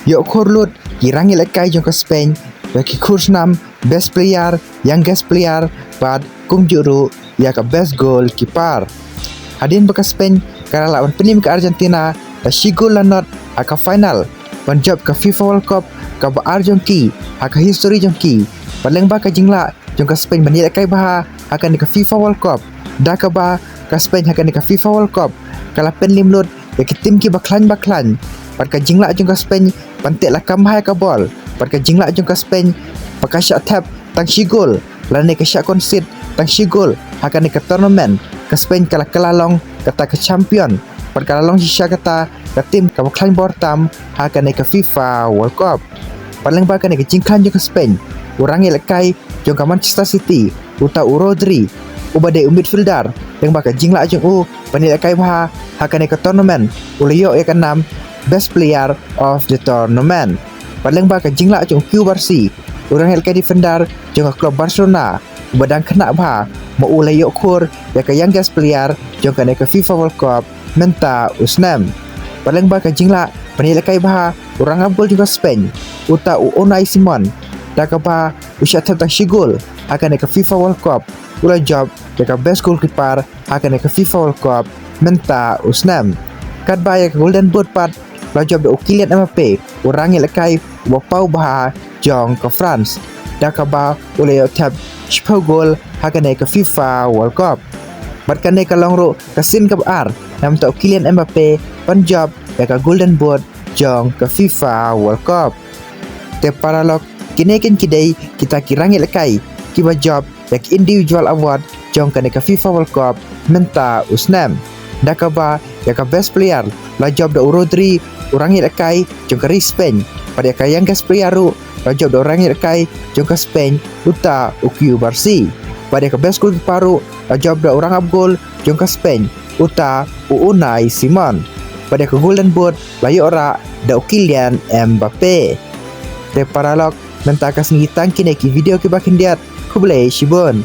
Yok khorlut kirangi lekai jong ke Spain bagi kurs nam best player, youngest player, bad kum juru ya ke best goal keeper. Hadin baka Spain kara lawan penim ke Argentina ta shigol lanot aka final panjab ke FIFA World Cup ka ba Arjongki aka history jongki paling baka jingla jong ke Spain bani lekai baha akan ke FIFA World Cup da ka ba ke Spain akan ke FIFA World Cup kala pen limlut ya ke tim ki baklan pat ka jingla jong ke Spain pantek la kamhai ka bol pat ka jingla jong ke Spain pakai shot tap tang shigol lane ke shot concede tang shigol akan ke tournament ke Spain kala kelalong kata ke champion pat kalalong sisa kata ke tim ka baklan bortam akan ke FIFA World Cup paling bahkan ke jingklan jong ke Spain urangi lekai jong ke Manchester City uta Rodri ubade midfielder yang bakal jingla jong pani lekai baha akan ke tournament uliyo ya kenam best player of the tournament paling bakal jingla jong QRC orang lekai defender jong ke klub Barcelona ubadang kena baha mau uliyo kur ya ke youngest player jong ke FIFA World Cup menta usnam paling bakal jingla pani lekai baha orang abgol juga Spain uta Unai Simon dak ba usha tentang shigol akan ke FIFA World Cup ula job ya best goalkeeper akan ke FIFA World Cup menta usnam kat ba ya golden boot pat la job de Kylian Mbappe orang lekai wa pau baha jong ke France dak ba ula tab shpo gol akan ke FIFA World Cup batkan ke longro kasin ke ar nam ta Kylian Mbappe panjab ya golden boot jong ke FIFA World Cup te paralog kinekin kidai kita kirangi lekai kiba job yak individual award jong ke FIFA World Cup menta usnam dakaba yak best player la job da Rodri urangi lekai jong ke Spain pada ka youngest player la job da urangi lekai jong ke Spain uta QRC pada ka best goalkeeper la job da urang abgol jong ke Spain uta Unai Simon pada ka golden boot la yora da Kylian Mbappe te paralog mentakas ngitang kineki video ke bakin diat kublai shibon